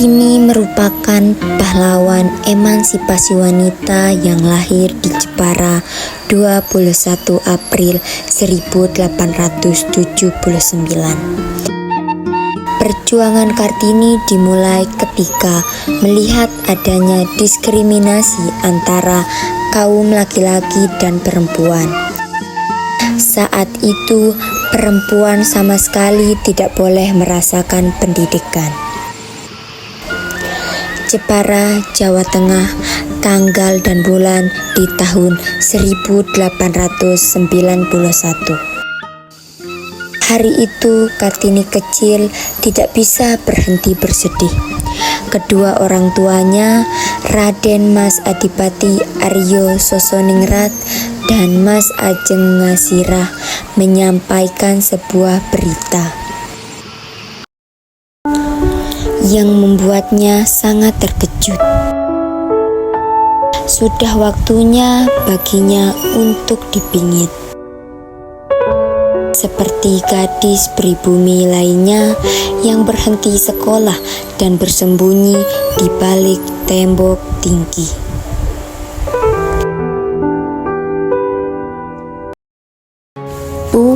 Kartini merupakan pahlawan emansipasi wanita yang lahir di Jepara 21 April 1879. Perjuangan Kartini dimulai ketika melihat adanya diskriminasi antara kaum laki-laki dan perempuan. Saat itu, perempuan sama sekali tidak boleh merasakan pendidikan. Jepara, Jawa Tengah, tanggal dan bulan di tahun 1891. Hari itu Kartini kecil tidak bisa berhenti bersedih. Kedua orang tuanya, Raden Mas Adipati Aryo Sosoningrat dan Mas Ajeng Ngasirah, menyampaikan sebuah berita yang membuatnya sangat terkejut. Sudah waktunya baginya untuk dipingit. Seperti gadis pribumi lainnya yang berhenti sekolah dan bersembunyi di balik tembok tinggi. Bu,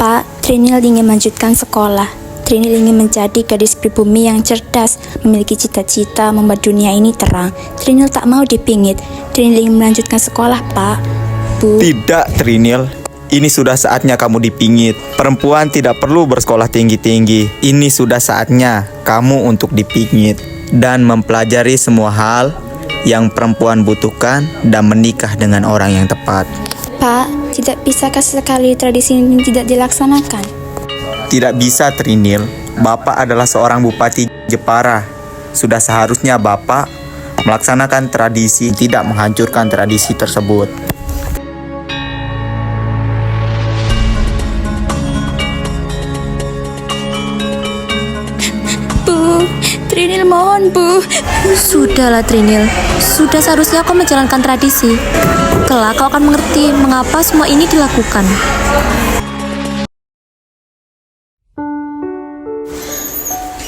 Pak, Trinil ingin melanjutkan sekolah. Trinil ingin menjadi gadis pribumi yang cerdas, memiliki cita-cita membuat dunia ini terang. Trinil tak mau dipingit. Trinil ingin melanjutkan sekolah, Pak. Bu. Tidak, Trinil. Ini sudah saatnya kamu dipingit. Perempuan tidak perlu bersekolah tinggi-tinggi. Ini sudah saatnya kamu untuk dipingit dan mempelajari semua hal yang perempuan butuhkan dan menikah dengan orang yang tepat. Pak, tidak bisakah sekali tradisi ini tidak dilaksanakan? Tidak bisa, Trinil. Bapak adalah seorang bupati Jepara. Sudah seharusnya Bapak melaksanakan tradisi, tidak menghancurkan tradisi tersebut. Trinil, mohon, Bu. Sudahlah, Trinil. Sudah seharusnya kau menjalankan tradisi. Kelak kau akan mengerti mengapa semua ini dilakukan.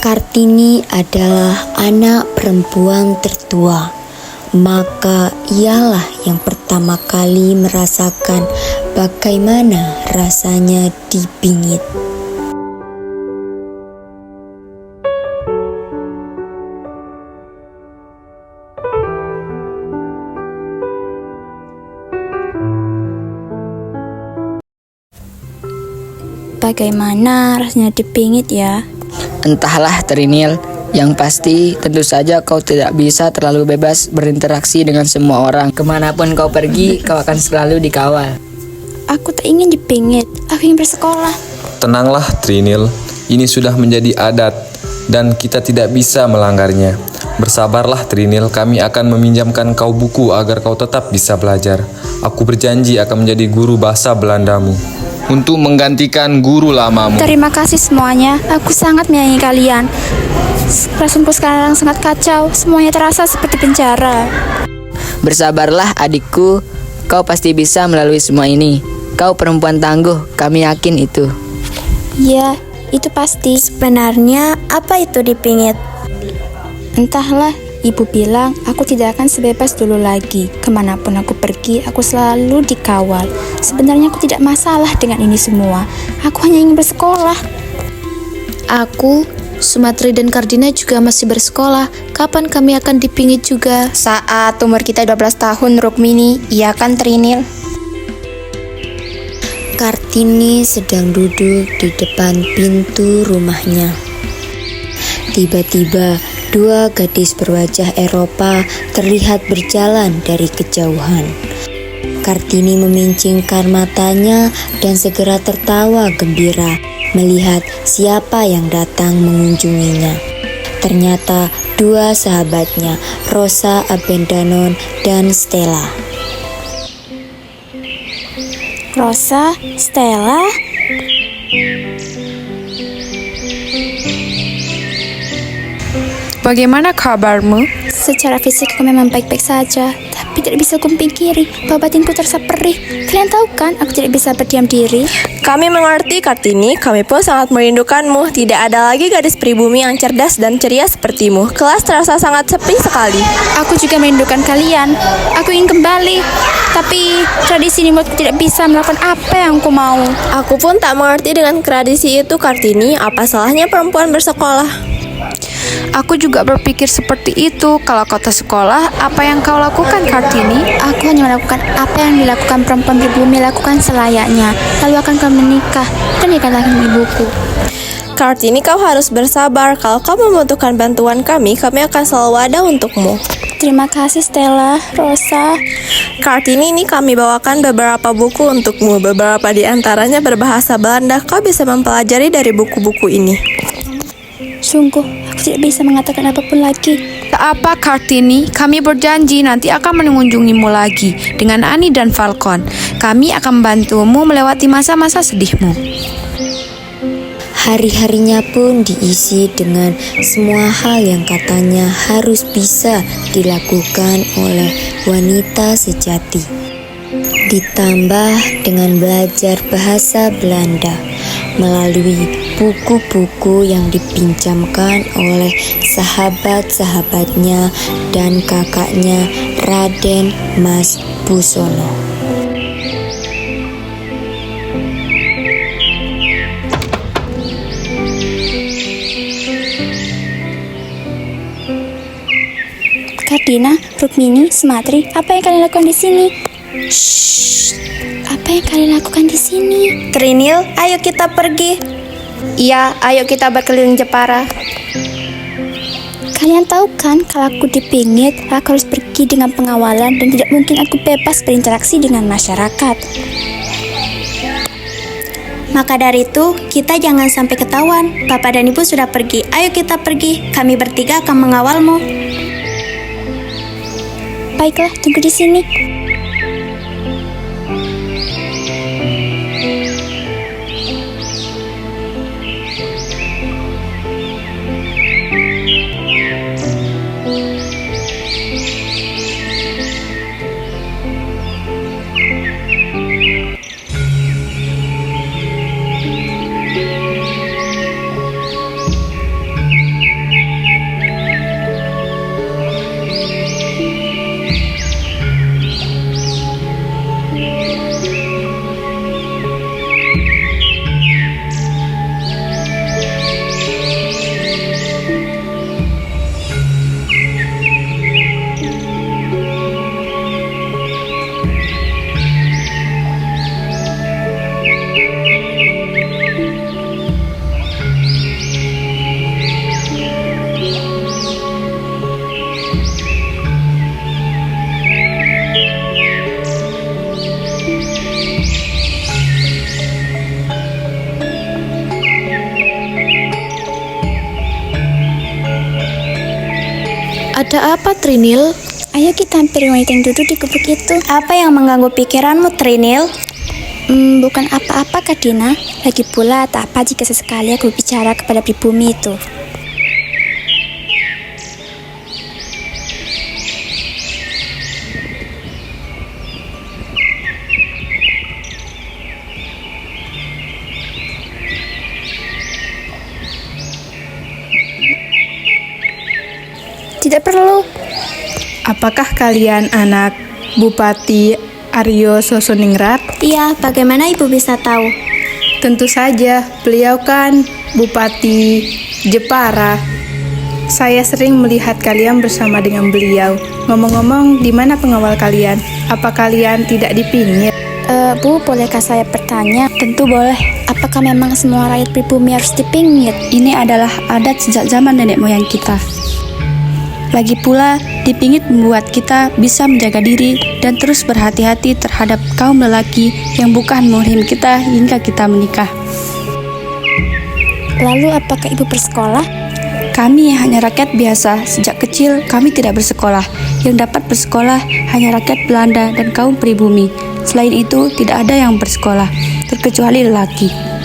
Kartini adalah anak perempuan tertua, maka ialah yang pertama kali merasakan bagaimana rasanya dipingit. Bagaimana rasanya dipingit ya? Entahlah, Trinil. Yang pasti, tentu saja kau tidak bisa terlalu bebas berinteraksi dengan semua orang. Kemanapun kau pergi, kau akan selalu dikawal. Aku tak ingin dipingit. Aku ingin bersekolah. Tenanglah, Trinil. Ini sudah menjadi adat dan kita tidak bisa melanggarnya. Bersabarlah, Trinil. Kami akan meminjamkan kau buku agar kau tetap bisa belajar. Aku berjanji akan menjadi guru bahasa Belandamu untuk menggantikan guru lamamu. Terima kasih semuanya. Aku sangat menyayangi kalian. Perasaanku sekarang sangat kacau. Semuanya terasa seperti penjara. Bersabarlah, adikku. Kau pasti bisa melalui semua ini. Kau perempuan tangguh, kami yakin itu. Ya, itu pasti. Sebenarnya apa itu dipingit? Entahlah, ibu bilang aku tidak akan sebebas dulu lagi. Kemanapun aku pergi, aku selalu dikawal. Sebenarnya aku tidak masalah dengan ini semua. Aku hanya ingin bersekolah. Aku, Sumatri dan Kardina juga masih bersekolah. Kapan kami akan dipingit juga? Saat umur kita 12 tahun, Rukmini. Iya kan, Trinil? Kartini sedang duduk di depan pintu rumahnya. Tiba-tiba, dua gadis berwajah Eropa terlihat berjalan dari kejauhan. Kartini memincingkan matanya dan segera tertawa gembira melihat siapa yang datang mengunjunginya. Ternyata dua sahabatnya, Rosa Abendanon dan Stella. Rosa, Stella, Bagaimana kabarmu? secara fisik aku memang baik-baik saja. tapi tidak bisa kumpingkiri bahwa batinku terasa perih. Kalian tahu kan, aku tidak bisa berdiam diri. Kami mengerti Kartini, kami pun sangat merindukanmu. Tidak ada lagi gadis pribumi yang cerdas dan ceria sepertimu. Kelas terasa sangat sepi sekali. Aku juga merindukan kalian. Aku ingin kembali, tapi tradisi ini membuatku tidak bisa melakukan apa yang aku mau. Aku pun tak mengerti dengan tradisi itu Kartini. Apa salahnya perempuan bersekolah? Aku juga berpikir seperti itu. Kalau kau tak sekolah, apa yang kau lakukan, Kartini? Aku hanya melakukan apa yang dilakukan perempuan pribumi lakukan selayaknya. Lalu akan kau menikah dan dikatakan ibuku. Kartini, kau harus bersabar. Kalau kau membutuhkan bantuan kami akan selalu ada untukmu. Terima kasih Stella, Rosa. Kartini, ini kami bawakan beberapa buku untukmu. Beberapa di antaranya berbahasa Belanda. Kau bisa mempelajari dari buku-buku ini. Sungguh, aku tidak bisa mengatakan apapun lagi. Tak apa, Kartini. Kami berjanji nanti akan mengunjungimu lagi dengan Ani dan Falcon. Kami akan membantumu melewati masa-masa sedihmu. Hari-harinya pun diisi dengan semua hal yang katanya harus bisa dilakukan oleh wanita sejati. Ditambah dengan belajar bahasa Belanda melalui buku-buku yang dipinjamkan oleh sahabat-sahabatnya dan kakaknya Raden Mas Busono. Kardina, Rukmini, Sematri, apa yang kalian lakukan di sini? Apa yang kalian lakukan di sini? Trinil, ayo kita pergi. Iya, ayo kita berkeliling Jepara. Kalian tahu kan, kalau aku dipingit, aku harus pergi dengan pengawalan dan tidak mungkin aku bebas berinteraksi dengan masyarakat. Maka dari itu, kita jangan sampai ketahuan. Bapak dan Ibu sudah pergi. Ayo kita pergi. Kami bertiga akan mengawalmu. Baiklah, tunggu di sini. Ada apa, Trinil? Ayo kita hampiri wanita yang duduk di gubuk itu. Apa yang mengganggu pikiranmu, Trinil? Bukan apa-apa, Kardina. Lagi pula, tak apa jika sesekali aku bicara kepada pribumi itu. Tidak perlu. Apakah kalian anak Bupati Aryo Sosoningrat? Iya, bagaimana Ibu bisa tahu? Tentu saja, beliau kan Bupati Jepara. Saya sering melihat kalian bersama dengan beliau. Ngomong-ngomong, di mana pengawal kalian? Apa kalian tidak dipingit? Bu, bolehkah saya bertanya? Tentu boleh. Apakah memang semua rakyat pribumi harus dipingit? Ini adalah adat sejak zaman nenek moyang kita. Lagi pula, dipingit membuat kita bisa menjaga diri dan terus berhati-hati terhadap kaum lelaki yang bukan muhrim kita hingga kita menikah. Lalu apakah Ibu bersekolah? Kami hanya rakyat biasa. Sejak kecil kami tidak bersekolah. Yang dapat bersekolah hanya rakyat Belanda dan kaum pribumi. Selain itu, tidak ada yang bersekolah, terkecuali lelaki.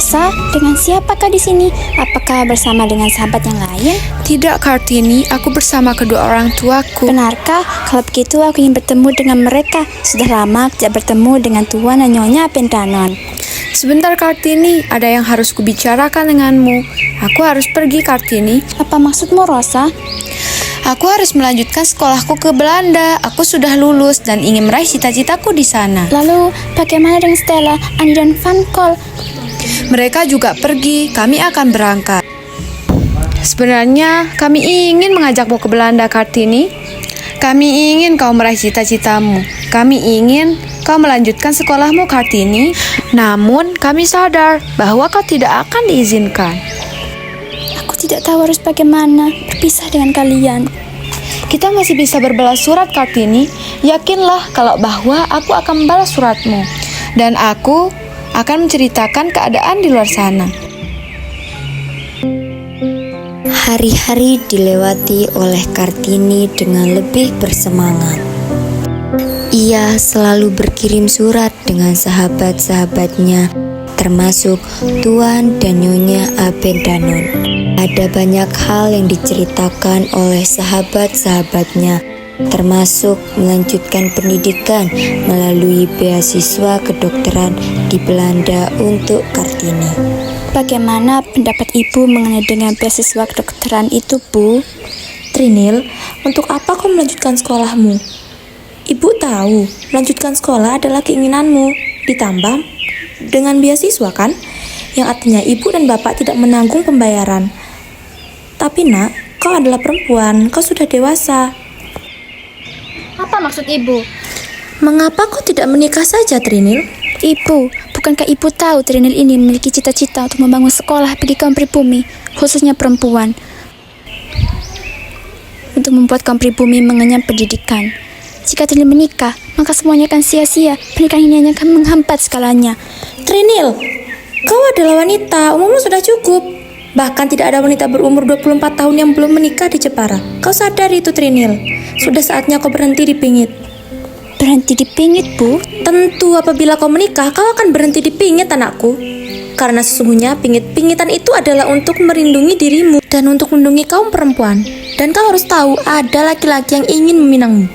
Rosa, dengan siapakah di sini? Apakah bersama dengan sahabat yang lain? Tidak, Kartini, aku bersama kedua orang tuaku. Benarkah? Kalau begitu aku ingin bertemu dengan mereka. Sudah lama tidak bertemu dengan Tuan dan Nyonya Pendanon. Sebentar, Kartini, ada yang harus kubicarakan denganmu. Aku harus pergi, Kartini. Apa maksudmu, Rosa? Aku harus melanjutkan sekolahku ke Belanda. Aku sudah lulus dan ingin meraih cita-citaku di sana. Lalu, bagaimana dengan Stella, Annie, dan Van Kol? Mereka juga pergi, kami akan berangkat. Sebenarnya, kami ingin mengajakmu ke Belanda, Kartini. Kami ingin kau meraih cita-citamu. Kami ingin kau melanjutkan sekolahmu, Kartini. Namun, kami sadar bahwa kau tidak akan diizinkan. Aku tidak tahu harus bagaimana berpisah dengan kalian. Kita masih bisa berbalas surat, Kartini. Yakinlah kalau bahwa aku akan membalas suratmu. Dan aku akan menceritakan keadaan di luar sana. Hari-hari dilewati oleh Kartini dengan lebih bersemangat. Ia selalu berkirim surat dengan sahabat-sahabatnya, termasuk Tuan dan Nyonya Pendanon. Ada banyak hal yang diceritakan oleh sahabat-sahabatnya, termasuk melanjutkan pendidikan melalui beasiswa kedokteran di Belanda untuk Kartini. Bagaimana pendapat Ibu mengenai dengan beasiswa kedokteran itu, Bu? Trinil, untuk apa kau melanjutkan sekolahmu? Ibu tahu, melanjutkan sekolah adalah keinginanmu, ditambah dengan beasiswa kan? Yang artinya ibu dan bapak tidak menanggung pembayaran. Tapi nak, kau adalah perempuan, kau sudah dewasa. Apa maksud Ibu? Mengapa kau tidak menikah saja, Trinil? Ibu, bukankah Ibu tahu Trinil ini memiliki cita-cita untuk membangun sekolah bagi kaum pribumi, khususnya perempuan, untuk membuat kaum pribumi mengenyam pendidikan. Jika Trinil menikah, maka semuanya akan sia-sia. Pernikahan ini hanya akan menghambat segalanya. Trinil, kau adalah wanita, umurmu sudah cukup. Bahkan tidak ada wanita berumur 24 tahun yang belum menikah di Jepara. Kau sadar itu, Trinil? Sudah saatnya kau berhenti dipingit. Berhenti dipingit, Bu? Tentu apabila kau menikah, kau akan berhenti dipingit, anakku. Karena sesungguhnya pingit-pingitan itu adalah untuk melindungi dirimu dan untuk melindungi kaum perempuan. Dan kau harus tahu, ada laki-laki yang ingin meminangmu.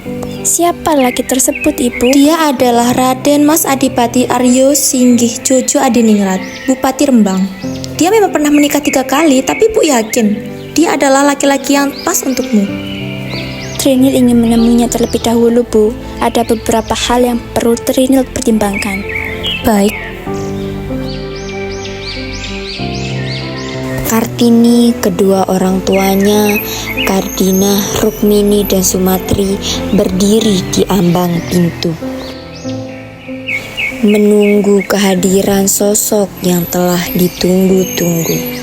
Siapa laki tersebut, Ibu? Dia adalah Raden Mas Adipati Aryo Singgih Jojo Adiningrat, Bupati Rembang. Dia memang pernah menikah 3 kali, tapi Ibu yakin dia adalah laki-laki yang pas untukmu. Trinil ingin menemuinya terlebih dahulu, Bu. Ada beberapa hal yang perlu Trinil pertimbangkan. Baik. Kartini, kedua orang tuanya, Kardina, Rukmini, dan Sumatri berdiri di ambang pintu, menunggu kehadiran sosok yang telah ditunggu-tunggu.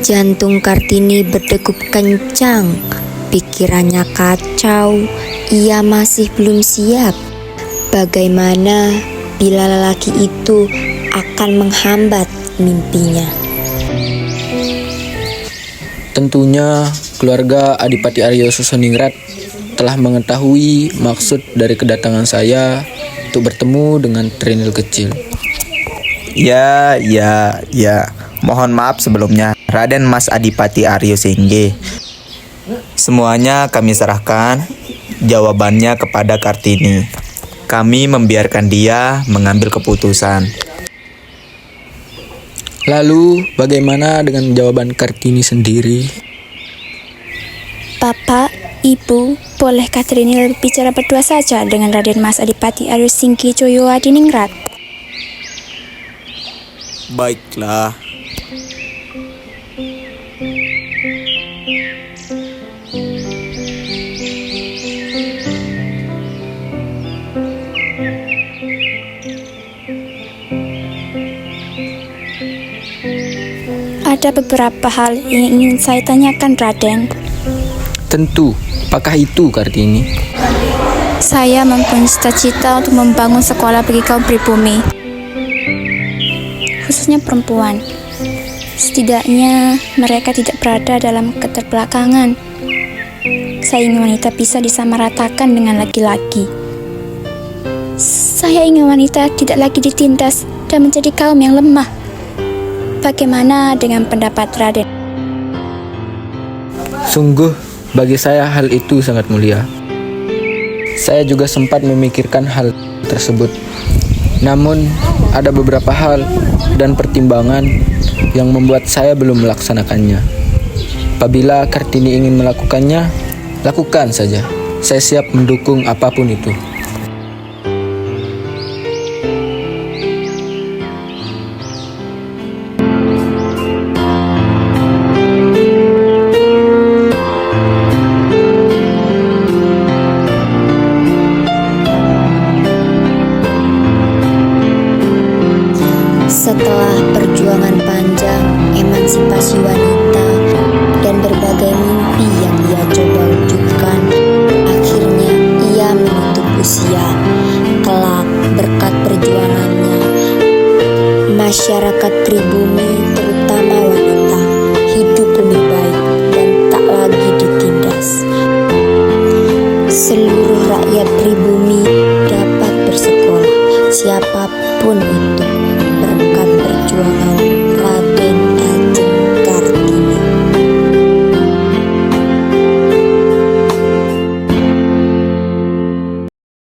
Jantung Kartini berdegup kencang, pikirannya kacau, ia masih belum siap. Bagaimana bila lelaki itu akan menghambat mimpinya? Tentunya keluarga Adipati Aryo Sosoningrat telah mengetahui maksud dari kedatangan saya untuk bertemu dengan Trinil kecil. Ya. Mohon maaf sebelumnya, Raden Mas Adipati Aryo Singgih. Semuanya kami serahkan jawabannya kepada Kartini. Kami membiarkan dia mengambil keputusan. Lalu, bagaimana dengan jawaban Kartini sendiri? Bapak, Ibu, bolehkah Trinil berbicara berdua saja dengan Raden Mas Adipati Aryo Singgih Joyo Adiningrat? Baiklah. Ada beberapa hal yang ingin saya tanyakan, Raden. Tentu, apakah itu Kartini? Saya mempunyai cita-cita untuk membangun sekolah bagi kaum pribumi, khususnya perempuan. Setidaknya mereka tidak berada dalam keterbelakangan. Saya ingin wanita bisa disamaratakan dengan laki-laki. Saya ingin wanita tidak lagi ditindas dan menjadi kaum yang lemah. Bagaimana dengan pendapat Raden? Sungguh, bagi saya hal itu sangat mulia. Saya juga sempat memikirkan hal tersebut. Namun, ada beberapa hal dan pertimbangan yang membuat saya belum melaksanakannya. Apabila Kartini ingin melakukannya, lakukan saja. Saya siap mendukung apapun itu. Setelah perjuangan panjang, emansipasi wanita, dan berbagai mimpi yang ia coba wujudkan, akhirnya ia menutup usia. Kelak, berkat perjuangannya, masyarakat pribumi, terutama wanita, hidup lebih baik dan tak lagi ditindas. Seluruh rakyat pribumi dapat bersekolah, siapapun itu.